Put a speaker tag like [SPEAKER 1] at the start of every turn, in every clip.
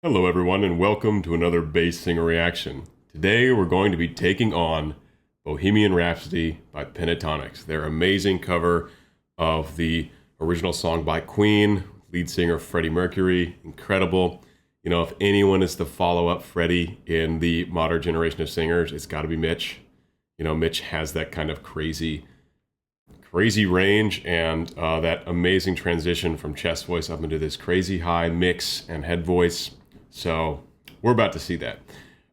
[SPEAKER 1] Hello everyone and welcome to another bass singer reaction. Today we're going to be taking on Bohemian Rhapsody by Pentatonix. Their amazing cover of the original song by Queen, lead singer Freddie Mercury. Incredible. You know, if anyone is to follow up Freddie in the modern generation of singers, it's got to be Mitch. You know, Mitch has that kind of crazy range and that amazing transition from chest voice up into this crazy high mix and head voice. So we're about to see that.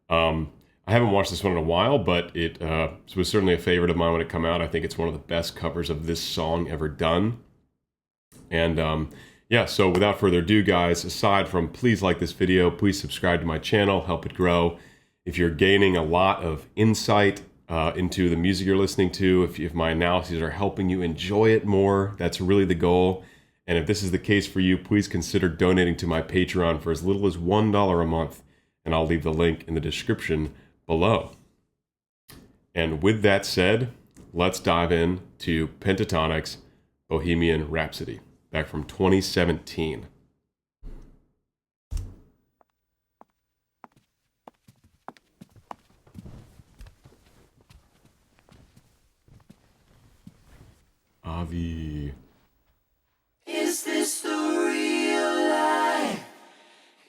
[SPEAKER 1] I haven't watched this one in a while, but it was certainly a favorite of mine when it came out. I think it's one of the best covers of this song ever done. And yeah, so without further ado, guys, aside from please like this video, please subscribe to my channel, help it grow. If you're gaining a lot of insight into the music you're listening to, if my analyses are helping you enjoy it more, that's really the goal. And if this is the case for you, please consider donating to my Patreon for as little as $1 a month, and I'll leave the link in the description below. And with that said, let's dive in to Pentatonix Bohemian Rhapsody, back from 2017. Avi.
[SPEAKER 2] Is this the real life?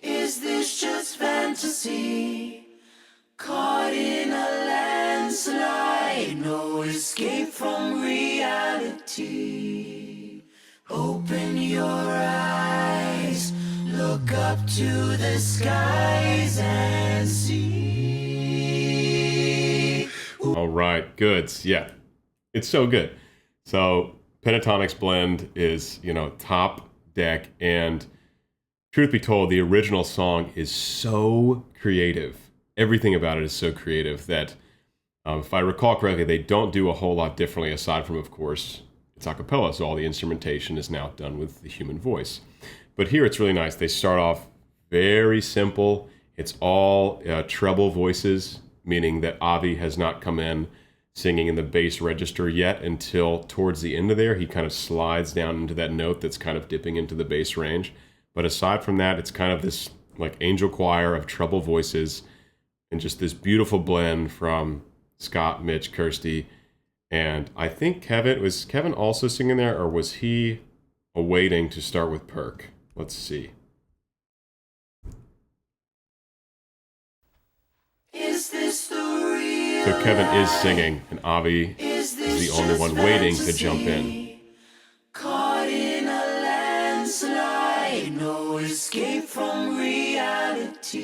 [SPEAKER 2] Is this just fantasy? Caught in a landslide, no escape from reality. Open your eyes, look up to the skies and see.
[SPEAKER 1] All right, good. Yeah, it's so good. So Pentatonix Blend is, you know, top deck, and truth be told, the original song is so creative. Everything about it is so creative that, if I recall correctly, they don't do a whole lot differently aside from, of course, it's a cappella, so all the instrumentation is now done with the human voice. But here it's really nice. They start off very simple. It's all treble voices, meaning that Avi has not come in singing in the bass register yet until towards the end of there. He kind of slides down into that note that's kind of dipping into the bass range. But aside from that, it's kind of this like angel choir of treble voices and just this beautiful blend from Scott, Mitch, Kirsty, and I think Kevin. Was Kevin also singing there, or was he awaiting to start with Perk? Let's see.
[SPEAKER 2] Is this the real
[SPEAKER 1] So Kevin is singing, and Avi is the only one waiting to jump in.
[SPEAKER 2] Caught in a landslide, no escape from reality.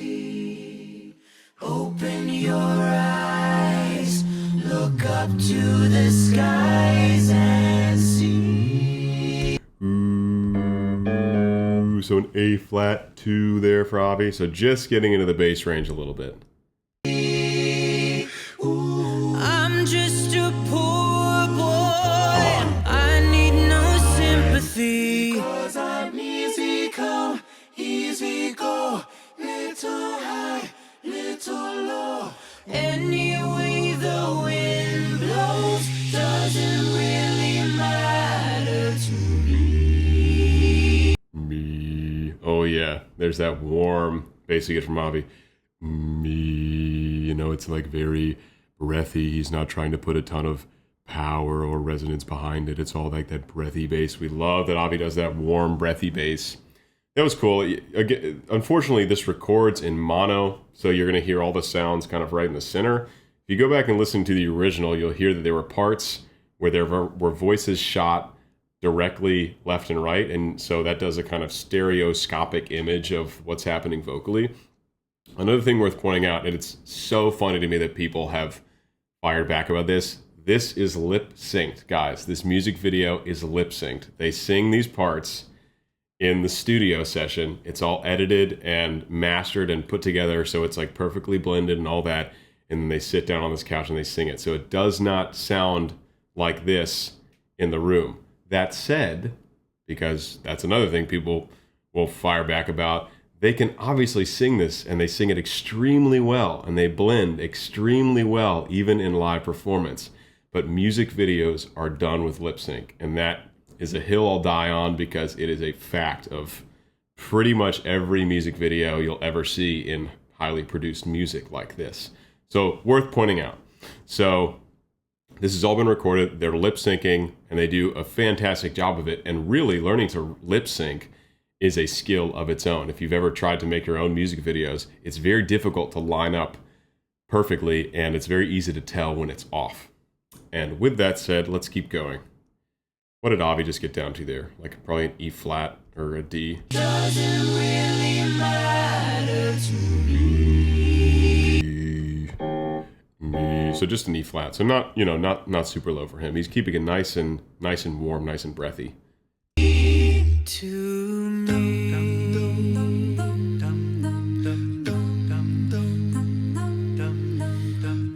[SPEAKER 2] Open your eyes, look up to the skies and see.
[SPEAKER 1] Ooh, so an A flat 2 there for Avi. So just getting into the bass range a little bit.
[SPEAKER 2] I'm just a poor boy, I need no sympathy. 'Cause I'm easy come, easy go, little high, little low. Any way the wind blows doesn't really matter to me.
[SPEAKER 1] Me. Oh yeah, there's that warm bass you get from Avi. Me. You know, it's like very breathy. He's not trying to put a ton of power or resonance behind it. It's all like that breathy bass. We love that Avi does that warm, breathy bass. That was cool. Again, unfortunately, this records in mono, so you're going to hear all the sounds kind of right in the center. If you go back and listen to the original, you'll hear that there were parts where there were voices shot directly left and right, and so that does a kind of stereoscopic image of what's happening vocally. Another thing worth pointing out, and it's so funny to me that people have fired back about this, this is lip synced, guys. This music video is lip synced. They sing these parts in the studio session. It's all edited and mastered and put together, so it's like perfectly blended and all that, and then they sit down on this couch and they sing it. So it does not sound like this in the room. That said, because that's another thing people will fire back about, they can obviously sing this, and they sing it extremely well, and they blend extremely well, even in live performance. But music videos are done with lip sync, and that is a hill I'll die on because it is a fact of pretty much every music video you'll ever see in highly produced music like this. So worth pointing out. So this has all been recorded. They're lip syncing and they do a fantastic job of it. And really learning to lip sync is a skill of its own. If you've ever tried to make your own music videos, it's very difficult to line up perfectly and it's very easy to tell when it's off. And with that said, let's keep going. What did Avi just get down to there? Like probably an E flat or a D.
[SPEAKER 2] Doesn't really matter to
[SPEAKER 1] me. So just an E flat. So not, you know, not super low for him. He's keeping it nice and warm, nice and breathy.
[SPEAKER 2] to me.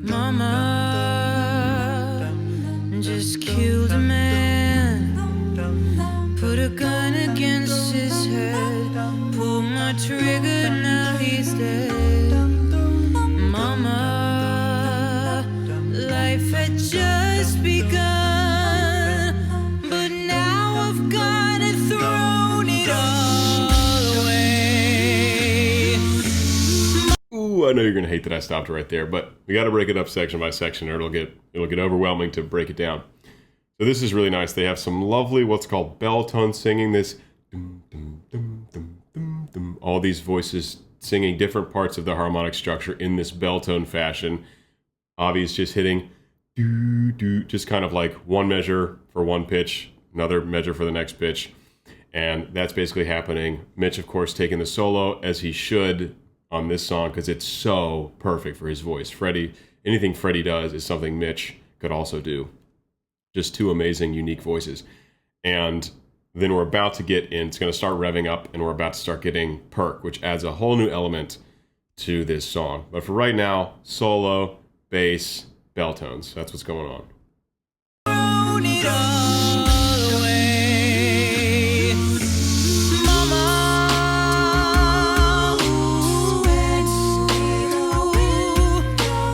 [SPEAKER 2] Mama just killed a man, put a gun against his head, pulled my trigger, now he's dead. Mama, life had just begun, but now I've gone and thrown it all away.
[SPEAKER 1] Ooh, I know you're gonna hate that I stopped right there, but we got to break it up section by section, or it'll get overwhelming to break it down. So this is really nice. They have some lovely what's called bell tones singing this. Dum, dum, dum, dum, dum, dum. All these voices singing different parts of the harmonic structure in this bell tone fashion. Avi's just hitting do do, just kind of like one measure for one pitch, another measure for the next pitch, and that's basically happening. Mitch, of course, taking the solo as he should on this song because it's so perfect for his voice. Freddie, anything Freddie does is something Mitch could also do. Just two amazing, unique voices. And then we're about to get in, it's going to start revving up, and we're about to start getting perk, which adds a whole new element to this song. But for right now, solo, bass, bell tones. That's what's going on.
[SPEAKER 2] Thrown it all away. Mama,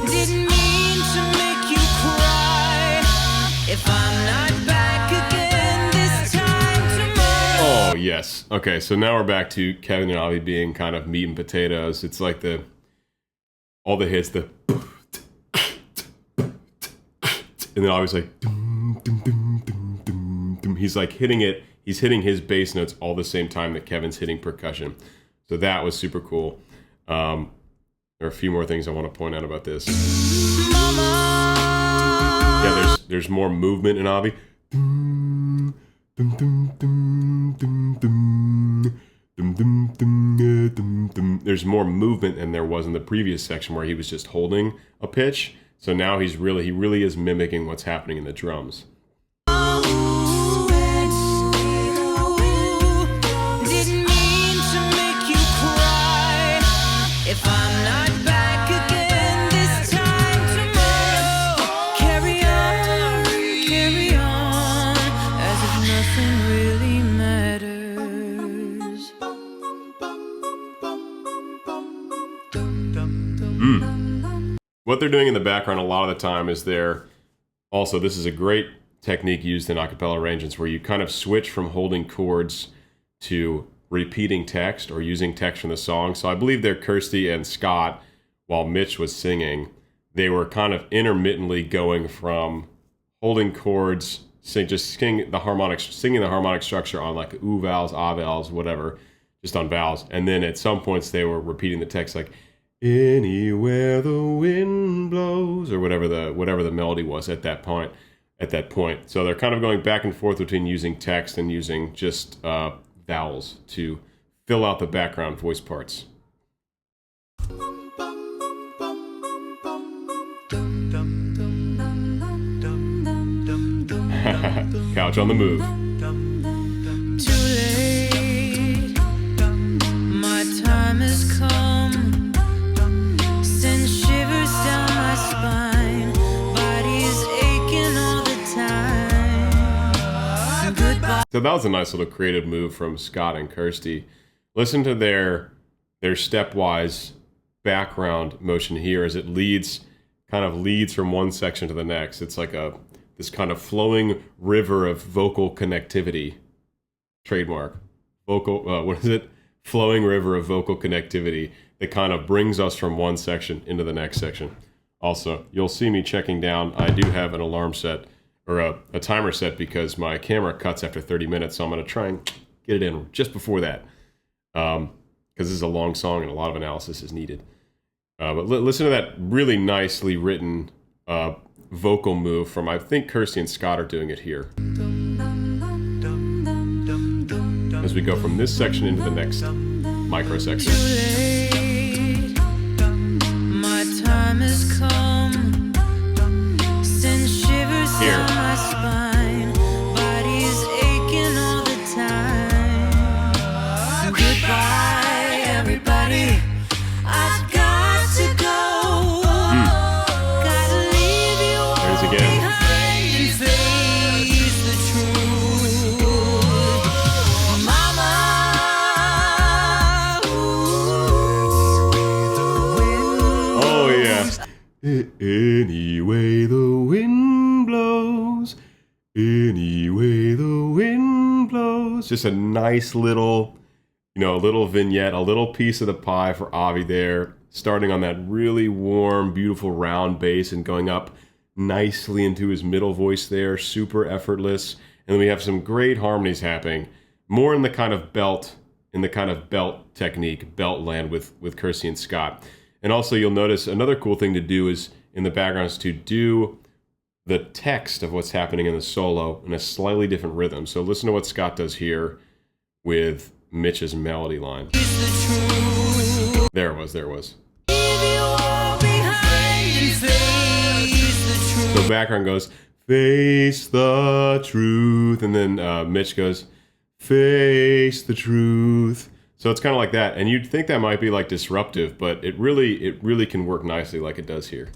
[SPEAKER 2] didn't mean to make you cry. If I'm not back again this time tomorrow.
[SPEAKER 1] Oh, yes. Okay, so now we're back to Kevin and Avi being kind of meat and potatoes. It's like all the hits, and then Avi's like, dum, dum, dum, dum, dum, dum. He's like hitting his bass notes all the same time that Kevin's hitting percussion. So that was super cool. There are a few more things I want to point out about this. Yeah, there's more movement in Avi. Dum, dum, dum, dum, dum, dum, dum, dum, dum, dum, dum. There's more movement than there was in the previous section where he was just holding a pitch. So now he really is mimicking what's happening in the drums.
[SPEAKER 2] Didn't mean to make you cry. If I'm not back again this time tomorrow, carry on, as if nothing really matters.
[SPEAKER 1] What they're doing in the background a lot of the time is this is a great technique used in a cappella arrangements where you kind of switch from holding chords to repeating text or using text from the song. So I believe they're Kirsty and Scott, while Mitch was singing, they were kind of intermittently going from holding chords, singing the harmonic structure on like ooh vowels, ah vowels, whatever, just on vowels. And then at some points they were repeating the text like anywhere the wind blows, or whatever the melody was at that point. So they're kind of going back and forth between using text and using just vowels to fill out the background voice parts. Couch on the move.
[SPEAKER 2] Too late, my time has come. Send shivers down my spine. Body is aching all the time. Goodbye.
[SPEAKER 1] So that was a nice little creative move from Scott and Kirsty. Listen to their stepwise background motion here as it leads from one section to the next. It's like this kind of flowing river of vocal connectivity. Trademark. Vocal, flowing river of vocal connectivity that kind of brings us from one section into the next section. Also, you'll see me checking down. I do have an alarm set, or a timer set, because my camera cuts after 30 minutes, so I'm going to try and get it in just before that, because this is a long song and a lot of analysis is needed. But listen to that really nicely written vocal move from, I think Kirsty and Scott are doing it here. As we go from this section into the next micro section.
[SPEAKER 2] My time has come. Send shivers down my spine. Body's aching all the time. Goodbye, everybody. I've got to go. Gotta leave you all
[SPEAKER 1] again.
[SPEAKER 2] behind and face the truth. Mama,
[SPEAKER 1] Oh yeah. Anyway the wind blows. Anyway the wind blows. Just a nice little, a little vignette, a little piece of the pie for Avi there, starting on that really warm, beautiful round bass and going up nicely into his middle voice there, super effortless. And then we have some great harmonies happening, more in the kind of belt technique, belt land with Kirsty and Scott. And also you'll notice another cool thing to do is in the background is to do the text of what's happening in the solo in a slightly different rhythm. So listen to what Scott does here with Mitch's melody line. There it was. So background goes, face the truth. And then Mitch goes, face the truth. So it's kind of like that. And you'd think that might be like disruptive, but it really can work nicely like it does here.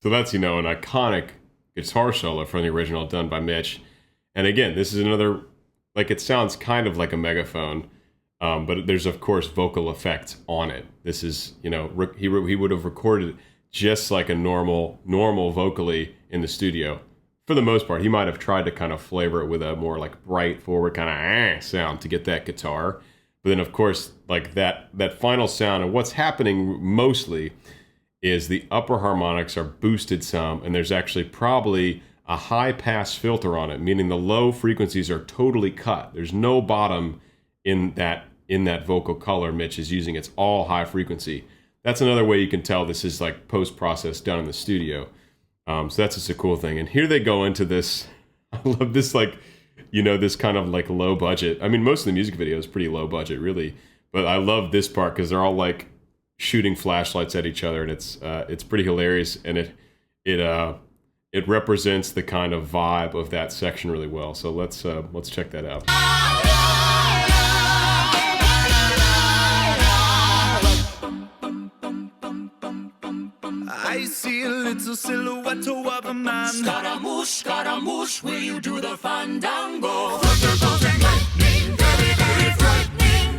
[SPEAKER 1] So that's, an iconic guitar solo from the original done by Mitch. And again, this is another, it sounds kind of like a megaphone, but there's, of course, vocal effects on it. This is, he would have recorded it just like a normal vocally in the studio. For the most part, he might have tried to kind of flavor it with a more bright forward kind of sound to get that guitar. But then, of course, that final sound, and what's happening mostly is the upper harmonics are boosted some, and there's actually probably a high pass filter on it, meaning the low frequencies are totally cut. There's no bottom in that vocal color Mitch is using. It's all high frequency. That's another way you can tell this is post-process done in the studio. So that's just a cool thing. And here they go into this, I love this this kind of low budget. I mean, most of the music video is pretty low budget, really. But I love this part because they're all shooting flashlights at each other, and it's pretty hilarious, and it represents the kind of vibe of that section really well. So let's check that out.
[SPEAKER 3] I see a little silhouette of a man. Scaramouche, will you do the fandango? Thunder, lightning, very, very frightening.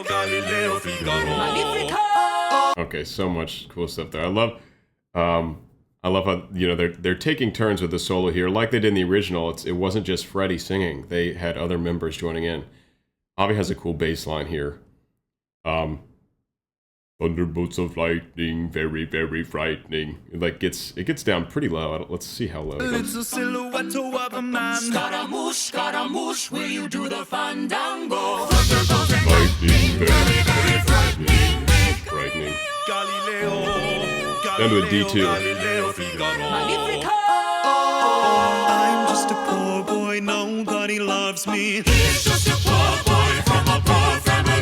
[SPEAKER 3] Galileo, Figaro.
[SPEAKER 1] Okay, so much cool stuff there. I love how they're taking turns with the solo here, like they did in the original. It wasn't just Freddie singing; they had other members joining in. Avi has a cool bass line here. Thunderbolts of lightning, very, very frightening. It gets down pretty low. Let's see how low it goes.
[SPEAKER 3] Little silhouette of a man. Scaramouche, will you do the fandango? Thunderbolts and lightning, very, very frightening. Galileo,
[SPEAKER 1] Down to a D2.
[SPEAKER 3] Galileo, Figaro. I'm just a poor boy, nobody loves me. He's just a poor boy from a poor family.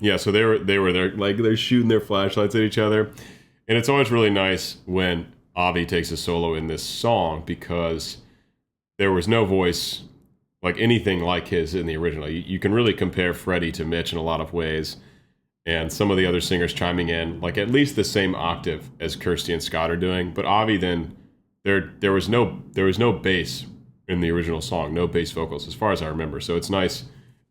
[SPEAKER 1] Yeah, so they were there, like they're shooting their flashlights at each other, and it's always really nice when Avi takes a solo in this song because there was no voice like anything like his in the original. You can really compare Freddie to Mitch in a lot of ways, and some of the other singers chiming in like at least the same octave as Kirsty and Scott are doing. But Avi then there was no bass in the original song, no bass vocals as far as I remember. So it's nice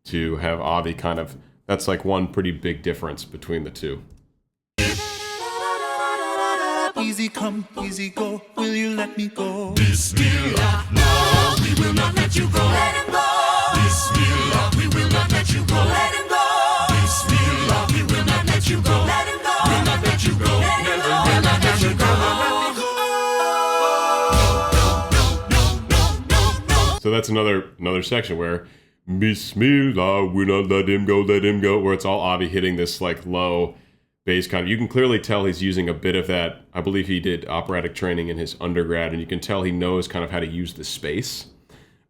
[SPEAKER 1] to have Avi kind of, that's like one pretty big difference between the two.
[SPEAKER 3] Easy come, easy go, will you let me go? Bismillah, no, we will not let you go. Let him go. Bismillah, we will not let you go. Let him go. Bismillah, we will not let you go. Let him go. We'll not let you go. Never will not let you go.
[SPEAKER 1] So that's another section where Bismillah, we not let him go, where it's all Avi hitting this like low bass kind of. You can clearly tell he's using a bit of that. I believe he did operatic training in his undergrad, and you can tell he knows kind of how to use the space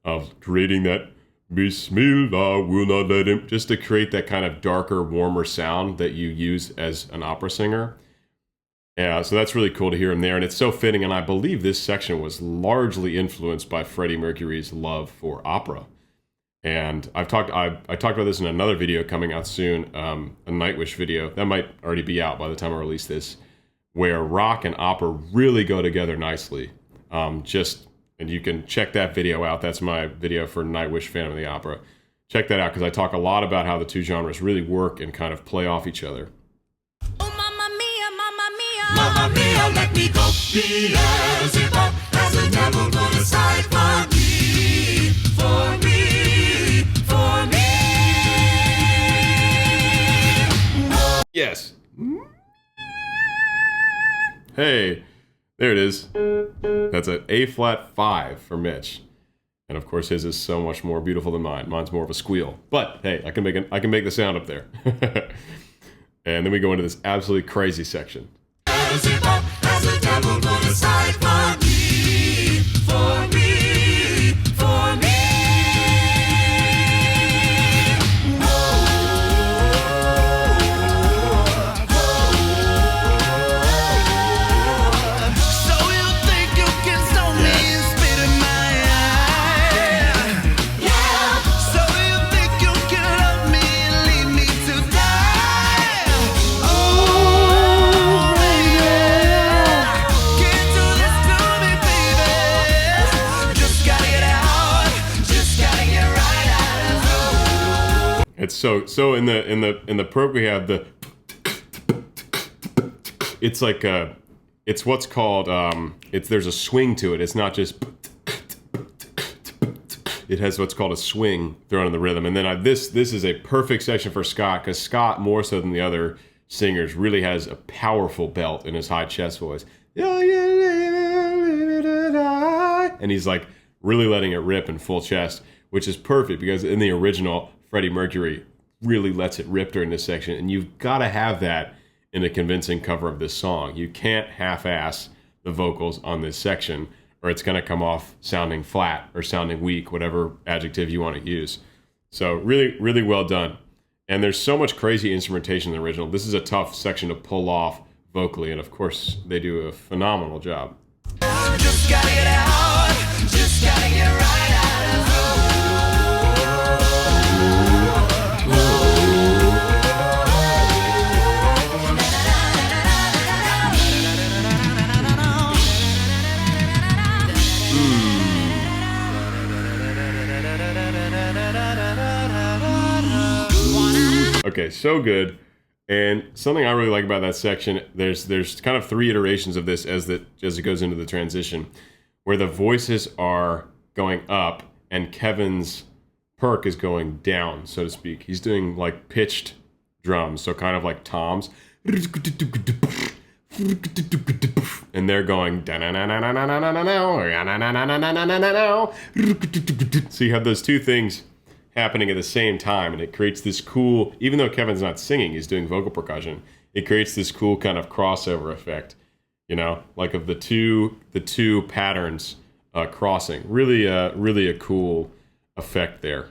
[SPEAKER 1] of creating that Bismillah, will not let him, just to create that kind of darker, warmer sound that you use as an opera singer. Yeah, so that's really cool to hear him there, and it's so fitting, and I believe this section was largely influenced by Freddie Mercury's love for opera. And I talked about this in another video coming out soon, a Nightwish video. That might already be out by the time I release this, where rock and opera really go together nicely. And you can check that video out. That's my video for Nightwish Phantom of the Opera. Check that out, because I talk a lot about how the two genres really work and kind of play off each other.
[SPEAKER 2] Oh, mamma mia, mamma mia.
[SPEAKER 3] Mamma mia, let me go. Beelzebub has a devil put aside for me, for me, for me.
[SPEAKER 1] Yes. Hey, there it is. That's an A flat 5 for Mitch. And of course his is so much more beautiful than mine. Mine's more of a squeal. But hey, I can make the sound up there. And then we go into this absolutely crazy section.
[SPEAKER 3] Beelzebub has a devil put aside for me, for me, for me. So you think you can stone me and spit in my eye? Yeah. So you think you can love me and leave me to die? Oh, baby, can't do this to me, baby. Just gotta get out, just gotta get right out of here.
[SPEAKER 1] It's so in the probe we have the, it's like it's what's called there's a swing to it. It's not just, it has what's called a swing thrown in the rhythm. And then this is a perfect section for Scott, because Scott, more so than the other singers, really has a powerful belt in his high chest voice. And he's like really letting it rip in full chest, which is perfect because in the original, Freddie Mercury really lets it rip during this section, and you've got to have that in a convincing cover of this song. You can't half-ass the vocals on this section, or it's going to come off sounding flat or sounding weak, whatever adjective you want to use. So really, really well done. And there's so much crazy instrumentation in the original. This is a tough section to pull off vocally, and of course, they do a phenomenal job.
[SPEAKER 3] Just gotta get out, just gotta get right out of here.
[SPEAKER 1] Okay, so good. And something I really like about that section, there's kind of 3 iterations of this as it goes into the transition, where the voices are going up and Kevin's perk is going down, so to speak. He's doing like pitched drums, so kind of like toms. And they're going. So you have those two things happening at the same time, and it creates this cool, even though Kevin's not singing, he's doing vocal percussion, it creates this cool kind of crossover effect, you know, like of the two patterns crossing. Really a cool effect there.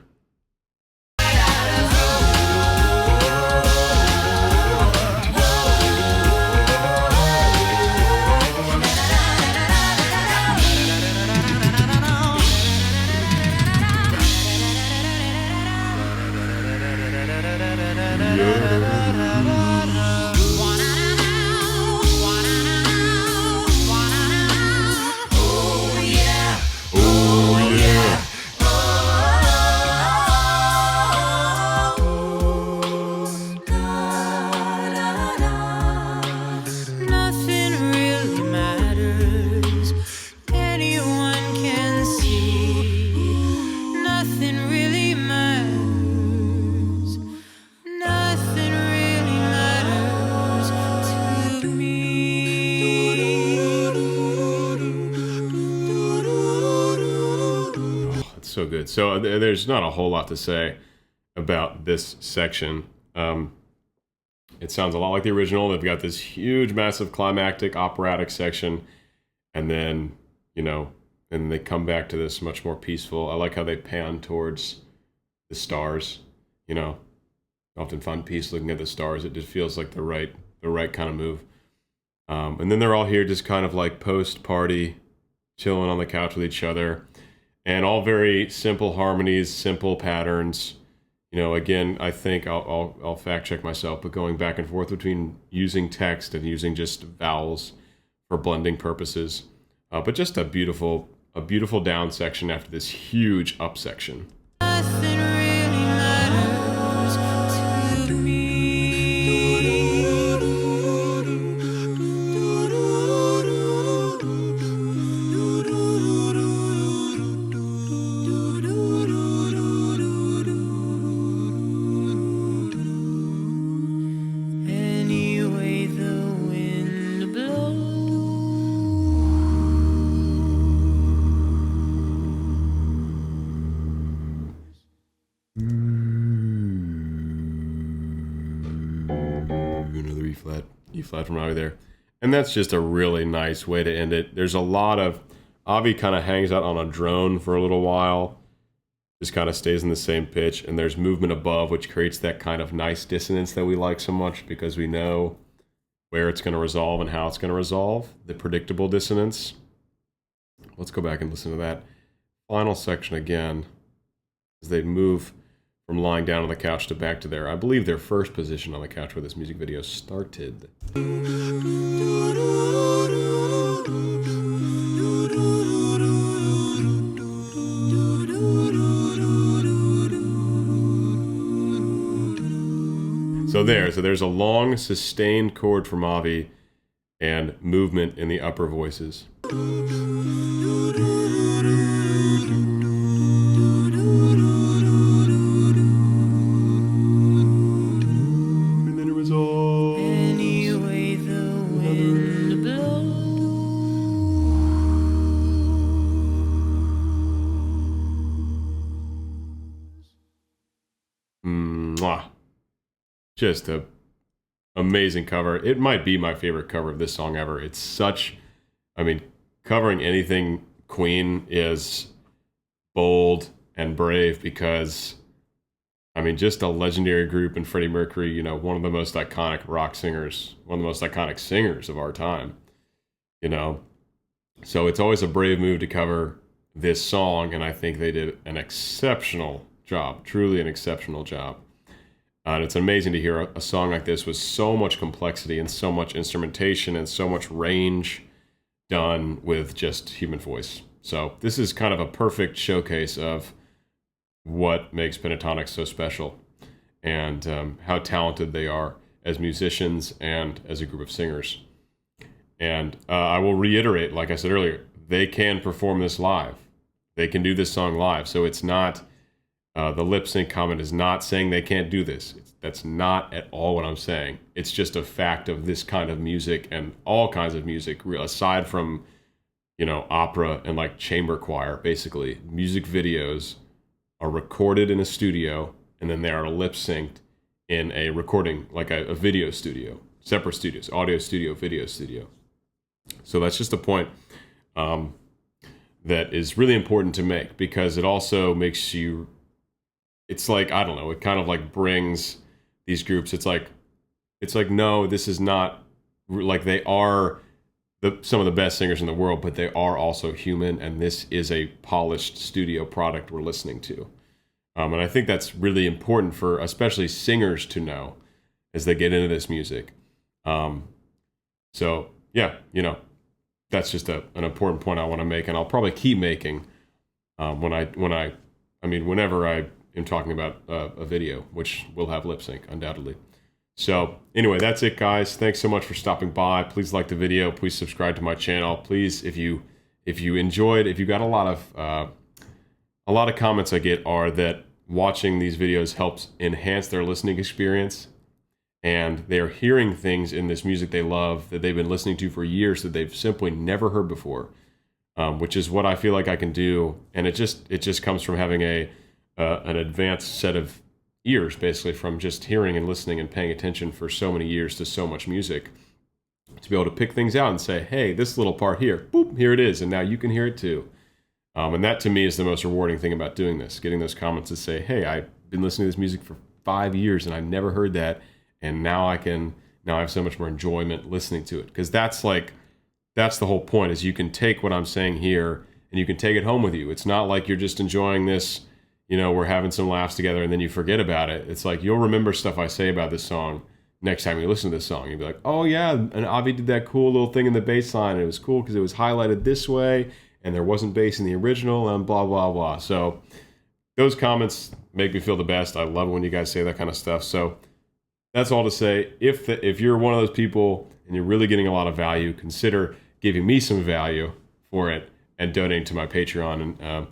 [SPEAKER 2] Nothing really matters. Anyone can see. Nothing really matters. Nothing really matters to me.
[SPEAKER 1] Oh, it's so good. So there's not a whole lot to say about this section. It sounds a lot like the original. They've got this huge, massive climactic operatic section, and then, and they come back to this much more peaceful. I like how they pan towards the stars. I often find peace looking at the stars. It just feels like the right kind of move. And then they're all here just kind of like post-party, chilling on the couch with each other, and all very simple harmonies, simple patterns. Again, I think I'll fact check myself, but going back and forth between using text and using just vowels for blending purposes. But just a beautiful down section after this huge up section.
[SPEAKER 2] Nothing really matters to me. Anyway, the wind blows.
[SPEAKER 1] Another E flat from Avi there. And that's just a really nice way to end it. There's a lot of, Avi kind of hangs out on a drone for a little while, just kind of stays in the same pitch, and there's movement above, which creates that kind of nice dissonance that we like so much because we know where it's going to resolve and how it's going to resolve, the predictable dissonance. Let's go back and listen to that final section again as they move from lying down on the couch to back to I believe their first position on the couch where this music video started. So there's a long sustained chord from Avi and movement in the upper voices. And then it was all
[SPEAKER 2] Anyway, the wind blows.
[SPEAKER 1] Mwah. Just a amazing cover. It might be my favorite cover of this song ever. It's such, covering anything Queen is bold and brave because, just a legendary group, and Freddie Mercury, one of the most iconic rock singers, one of the most iconic singers of our time, So it's always a brave move to cover this song, and I think they did an exceptional job, truly an exceptional job. And it's amazing to hear a song like this with so much complexity and so much instrumentation and so much range done with just human voice. So this is kind of a perfect showcase of what makes Pentatonix so special and how talented they are as musicians and as a group of singers. And I will reiterate, like I said earlier, they can perform this live. They can do this song live. So it's not... the lip sync comment is not saying they can't do this. That's not at all what I'm saying. It's just a fact of this kind of music and all kinds of music, aside from, opera and like chamber choir, basically. Music videos are recorded in a studio and then they are lip synced in a recording, like a video studio, separate studios, audio studio, video studio. So that's just a point that is really important to make because it also makes you... It's like, I don't know, it kind of like brings these groups, it's like, no, this is not, like they are some of the best singers in the world, but they are also human, and this is a polished studio product we're listening to. And I think that's really important for especially singers to know as they get into this music. So yeah, that's just an important point I want to make, and I'll probably keep making whenever I am talking about a video, which will have lip sync undoubtedly. So anyway, that's it, guys. Thanks so much for stopping by. Please like the video. Please subscribe to my channel. Please, if you enjoyed, if you got a lot of comments I get are that watching these videos helps enhance their listening experience, and they're hearing things in this music they love that they've been listening to for years that they've simply never heard before, which is what I feel like I can do. And it just comes from having an advanced set of ears, basically, from just hearing and listening and paying attention for so many years to so much music, to be able to pick things out and say, hey, this little part here, boop, here it is, and now you can hear it too. And that to me is the most rewarding thing about doing this, getting those comments to say, hey, I've been listening to this music for 5 years and I never heard that, and now I have so much more enjoyment listening to it. Because that's the whole point, is you can take what I'm saying here and you can take it home with you. It's not like you're just enjoying this, we're having some laughs together and then you forget about it. It's like you'll remember stuff I say about this song next time you listen to this song. You'll be like, oh yeah, and Avi did that cool little thing in the bass line, and it was cool because it was highlighted this way and there wasn't bass in the original, and blah, blah, blah. So those comments make me feel the best. I love it when you guys say that kind of stuff. So that's all to say, if you're one of those people and you're really getting a lot of value, consider giving me some value for it and donating to my Patreon,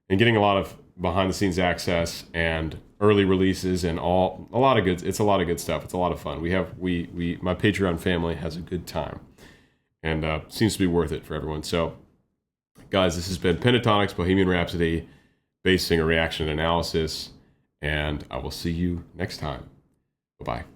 [SPEAKER 1] and getting a lot of behind the scenes access and early releases and a lot of good. It's a lot of good stuff. It's a lot of fun. My Patreon family has a good time, and seems to be worth it for everyone. So guys, this has been Pentatonix, Bohemian Rhapsody, bass singer reaction and analysis, and I will see you next time. Bye-bye.